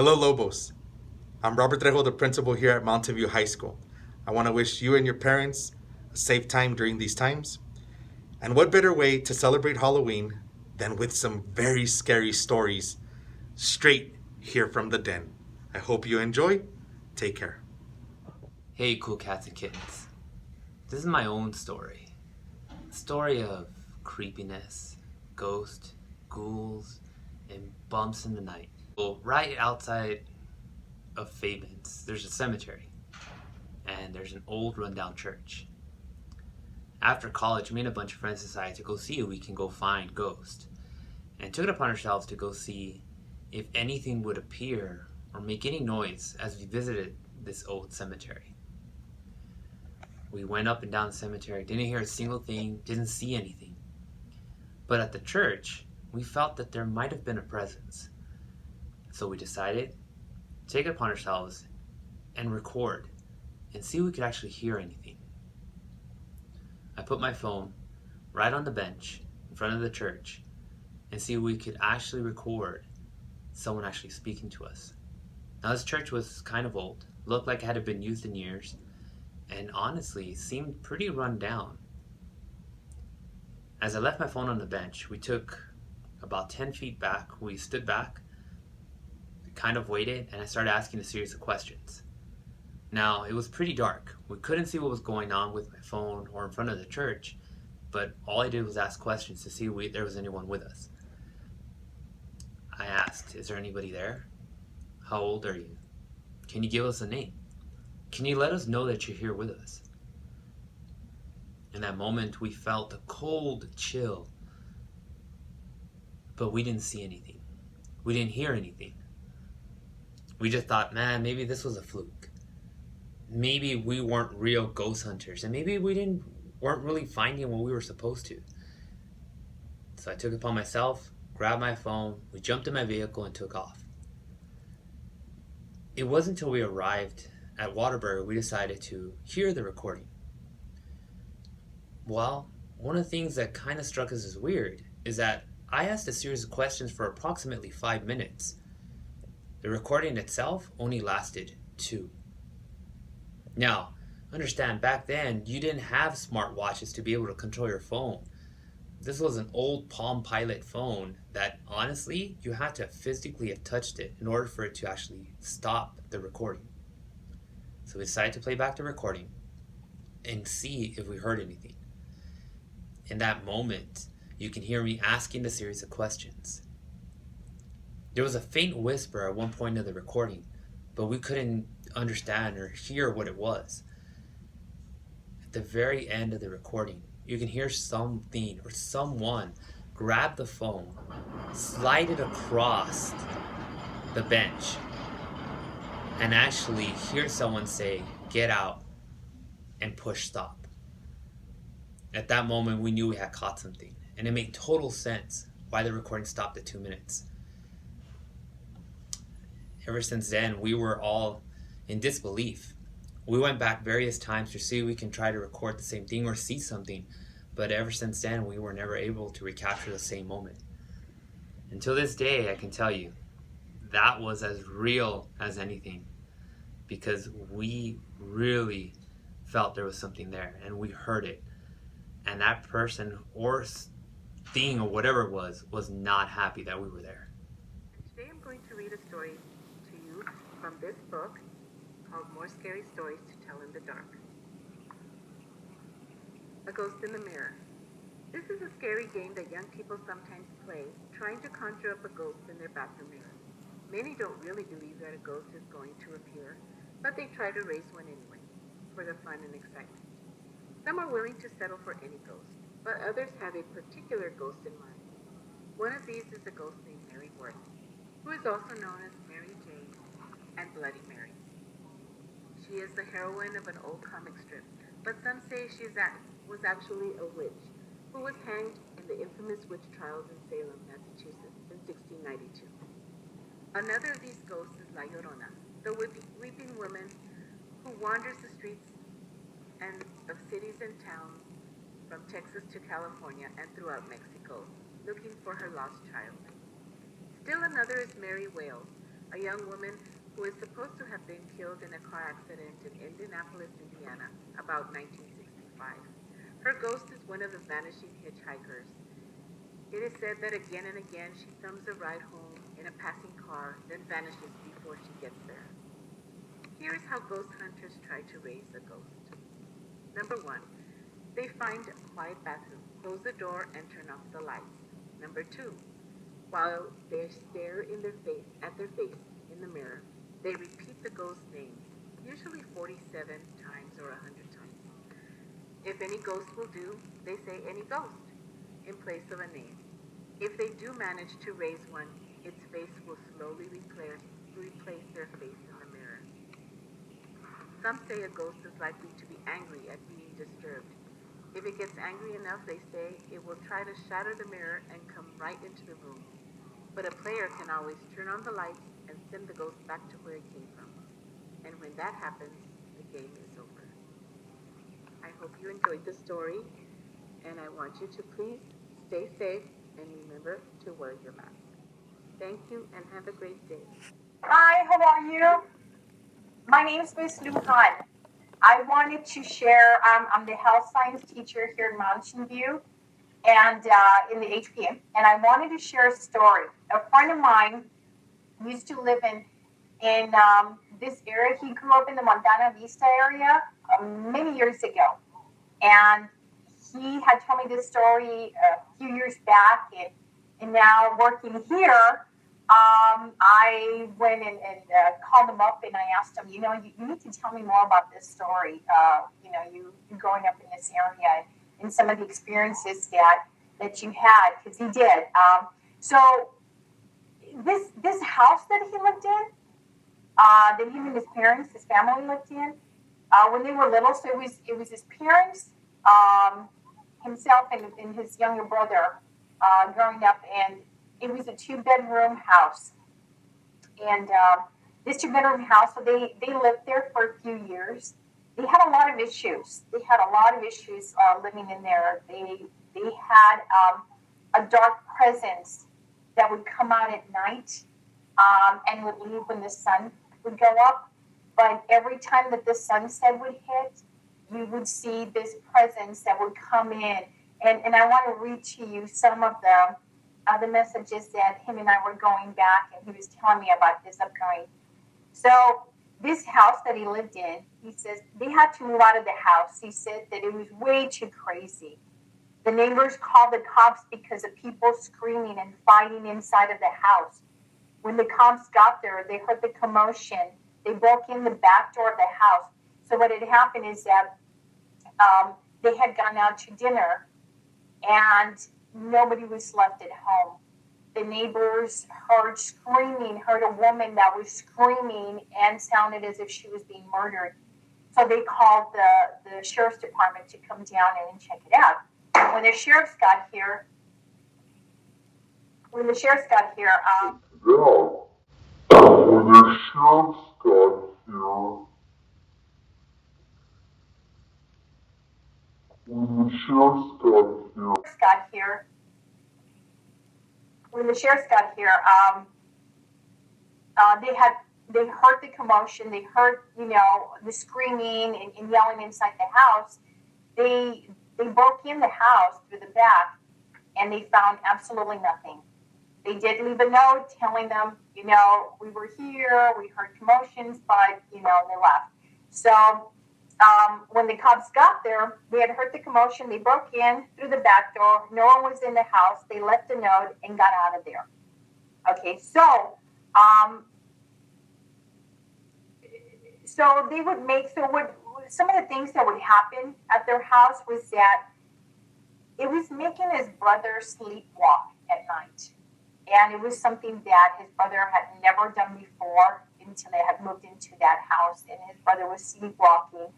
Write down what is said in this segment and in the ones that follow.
Hello, Lobos. I'm Robert Trejo, the principal here at Mountain View High School. I want to wish you and your parents a safe time during these times. And what better way to celebrate Halloween than with some very scary stories straight here from the den? I hope you enjoy. Take care. Hey, cool cats and kittens. This is my own story. Story of creepiness, ghosts, ghouls, and bumps in the night. Well, right outside of Fabens, there's a cemetery, and there's an old rundown church. After college, me and a bunch of friends decided to go see if we can go find ghosts, and took it upon ourselves to go see if anything would appear or make any noise as we visited this old cemetery. We went up and down the cemetery, didn't hear a single thing, didn't see anything. But at the church, we felt that there might have been a presence. So we decided to take it upon ourselves and record and see if we could actually hear anything. I put my phone right on the bench in front of the church and see if we could actually record someone actually speaking to us. Now, this church was kind of old, looked like it hadn't been used in years, and honestly seemed pretty run down. As I left my phone on the bench, we took about 10 feet back. We stood back, kind of waited, and I started asking a series of questions. Now, it was pretty dark. We couldn't see what was going on with my phone or in front of the church, but all I did was ask questions to see if there was anyone with us. I asked, "Is there anybody there? How old are you? Can you give us a name? Can you let us know that you're here with us?" In that moment, we felt a cold chill, but we didn't see anything. We didn't hear anything. We just thought, man, maybe this was a fluke. Maybe we weren't real ghost hunters, and maybe we weren't really finding what we were supposed to. So I took it upon myself, grabbed my phone, we jumped in my vehicle and took off. It wasn't until we arrived at Waterbury we decided to hear the recording. Well, one of the things that kind of struck us as weird is that I asked a series of questions for approximately 5 minutes. The recording itself only lasted 2. Now, understand, back then you didn't have smartwatches to be able to control your phone. This was an old Palm Pilot phone that honestly you had to physically have touched it in order for it to actually stop the recording. So we decided to play back the recording and see if we heard anything. In that moment, you can hear me asking a series of questions. There was a faint whisper at one point of the recording, but we couldn't understand or hear what it was. At the very end of the recording, you can hear something or someone grab the phone, slide it across the bench, and actually hear someone say, "Get out," and push stop. At that moment, we knew we had caught something, and it made total sense why the recording stopped at 2 minutes. Ever since then, we were all in disbelief. We went back various times to see if we can try to record the same thing or see something, but ever since then, we were never able to recapture the same moment. Until this day, I can tell you, that was as real as anything, because we really felt there was something there, and we heard it. And that person or thing or whatever it was not happy that we were there. Today I'm going to read a story to you from this book called More Scary Stories to Tell in the Dark. A Ghost in the Mirror. This is a scary game that young people sometimes play, trying to conjure up a ghost in their bathroom mirror. Many don't really believe that a ghost is going to appear, but they try to raise one anyway, for the fun and excitement. Some are willing to settle for any ghost, but others have a particular ghost in mind. One of these is a ghost named Mary Worth, who is also known as Mary Jane and Bloody Mary. She is the heroine of an old comic strip, but some say she was actually a witch who was hanged in the infamous witch trials in Salem, Massachusetts in 1692. Another of these ghosts is La Llorona, the weeping woman who wanders the streets and of cities and towns from Texas to California and throughout Mexico, looking for her lost child. Still another is Mary Wales, a young woman who is supposed to have been killed in a car accident in Indianapolis, Indiana, about 1965. Her ghost is one of the vanishing hitchhikers. It is said that again and again she thumbs a ride home in a passing car, then vanishes before she gets there. Here is how ghost hunters try to raise a ghost. Number one, they find a quiet bathroom, close the door, and turn off the lights. Number two, while they stare at their face in the mirror, they repeat the ghost's name, usually 47 times or 100 times. If any ghost will do, they say any ghost in place of a name. If they do manage to raise one, its face will slowly replace their face in the mirror. Some say a ghost is likely to be angry at being disturbed. If it gets angry enough, they say it will try to shatter the mirror and come right into the room. But a player can always turn on the lights and send the ghost back to where it came from. And when that happens, the game is over. I hope you enjoyed the story, and I want you to please stay safe and remember to wear your mask. Thank you and have a great day. Hi, how are you? My name is Miss Luhan. I wanted to share, I'm the health science teacher here in Mountain View and in the HPM, and I wanted to share a story. A friend of mine used to live in this area. He grew up in the Montana Vista area many years ago, and he had told me this story a few years back, and now working here, I went and called him up and I asked him, you need to tell me more about this story. You growing up in this area and some of the experiences that you had, because he did. So this house that he lived in, that him and his parents, his family lived in, when they were little. So it was his parents, himself, and his younger brother growing up, and it was a 2-bedroom house. And this 2-bedroom house, so they lived there for a few years. They had a lot of issues. They had a lot of issues living in there. They had a dark presence that would come out at night and would leave when the sun would go up. But every time that the sunset would hit, you would see this presence that would come in. And I want to read to you some of the messages that him and I were going back, and he was telling me about this upcoming. So this house that he lived in, he says they had to move out of the house. He said that it was way too crazy. The neighbors called the cops because of people screaming and fighting inside of the house. When the cops got there, they heard the commotion. They broke in the back door of the house. So what had happened is that they had gone out to dinner, and nobody was left at home. The neighbors heard a woman that was screaming and sounded as if she was being murdered. So they called the sheriff's department to come down and check it out. When the sheriffs got here, when the sheriffs got here, got here, when the sheriffs got here, they had they heard the commotion. They heard the screaming and yelling inside the house. They broke in the house through the back, and they found absolutely nothing. They did leave a note telling them, we were here, we heard commotions, but they left. So when the cops got there, they had heard the commotion. They broke in through the back door. No one was in the house. They left a note and got out of there. Okay, so they would some of the things that would happen at their house was that it was making his brother sleepwalk at night. And it was something that his brother had never done before until they had moved into that house, and his brother was sleepwalking.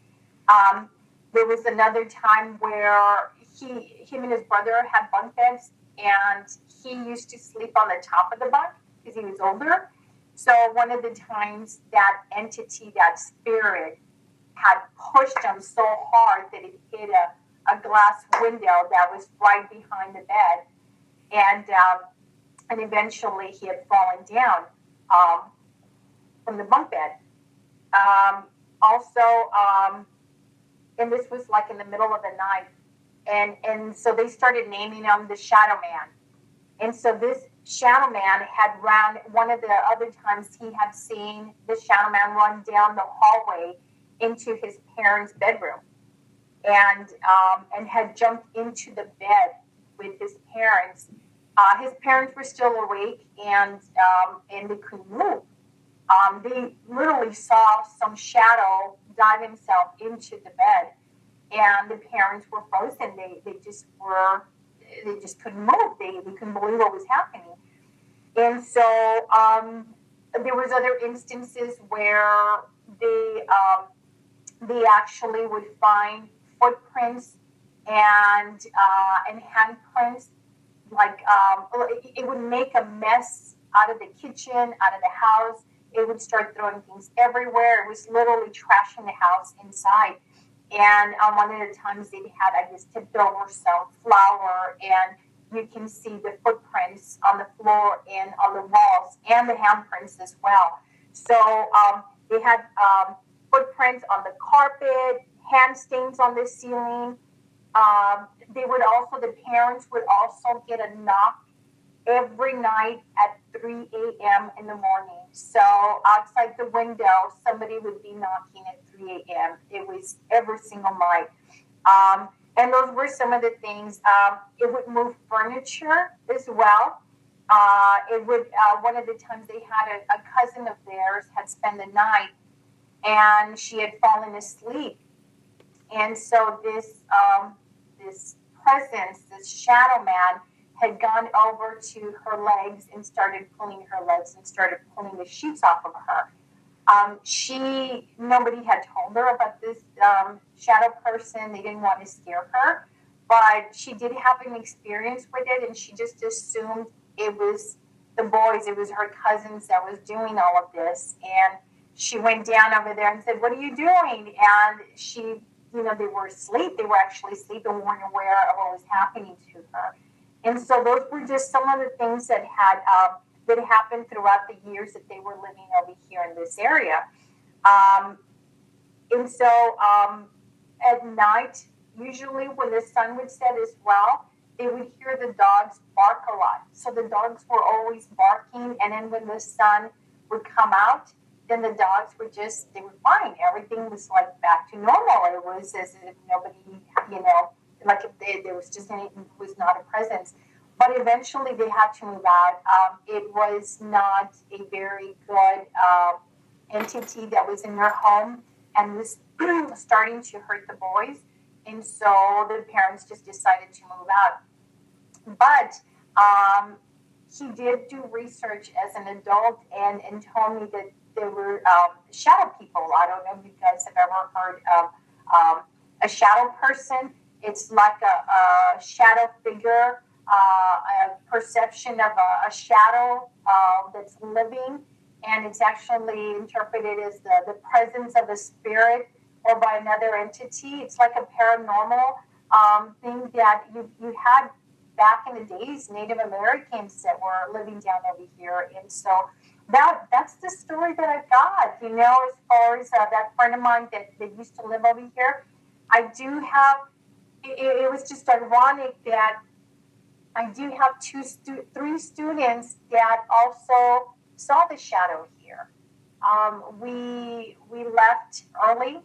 There was another time where him and his brother had bunk beds, and he used to sleep on the top of the bunk because he was older. So one of the times that entity, that spirit, had pushed him so hard that it hit a glass window that was right behind the bed, and eventually he had fallen down. from the bunk bed. Um, also, and this was like in the middle of the night, and so they started naming him the Shadow Man. And so this Shadow Man had run one of the other times he had seen the Shadow Man run down the hallway into his parents' bedroom, and had jumped into the bed with his parents. His parents were still awake, and they couldn't move. They literally saw some shadow dive himself into the bed, and the parents were frozen. They just couldn't move. They couldn't believe what was happening. And so there was other instances where they they actually would find footprints and handprints. Like it would make a mess out of the kitchen, out of the house. It would start throwing things everywhere. It was literally trashing the house inside. And one of the times they had, I guess, tipped over some flour, and you can see the footprints on the floor and on the walls, and the handprints as well. So they had footprints on the carpet, hand stains on the ceiling. The parents would also get a knock every night at 3 a.m. in the morning. So outside the window, somebody would be knocking at 3 a.m. It was every single night. And those were some of the things. It would move furniture as well. One of the times they had a cousin of theirs had spent the night, and she had fallen asleep. And so this presence, this shadow man, had gone over to her legs and started pulling her legs and started pulling the sheets off of her. Nobody had told her about this shadow person. They didn't want to scare her, but she did have an experience with it, and she just assumed it was the boys, it was her cousins that was doing all of this. And she went down over there and said, "What are you doing?" And they were asleep. They were actually asleep and weren't aware of what was happening to her. And so those were just some of the things that happened throughout the years that they were living over here in this area. And so at night, usually when the sun would set as well, they would hear the dogs bark a lot. So the dogs were always barking, and then when the sun would come out, then the dogs they were fine. Everything was like back to normal. It was as if nobody, like if there was was not a presence. But eventually they had to move out. It was not a very good entity that was in their home and was starting to hurt the boys. And so the parents just decided to move out. But he did do research as an adult and told me that there were shadow people. I don't know if you guys have ever heard of a shadow person. It's like a shadow figure, a perception of a shadow that's living, and it's actually interpreted as the presence of a spirit or by another entity. It's like a paranormal thing that you had back in the days, Native Americans that were living down over here. And so that's the story that I've got, as far as that friend of mine that used to live over here. I do have, it was just ironic that I do have three students that also saw the shadow here. We left early.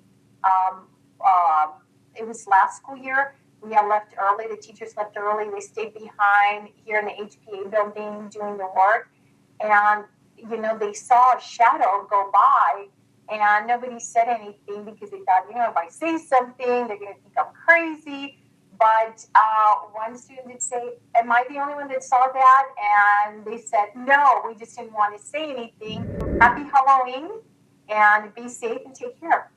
It was last school year. We had left early. The teachers left early. They stayed behind here in the HPA building doing the work. And, they saw a shadow go by, and nobody said anything because they thought, if I say something, they're going to think I'm crazy. But one student did say, "Am I the only one that saw that?" And they said, "No, we just didn't want to say anything. Happy Halloween, and be safe and take care."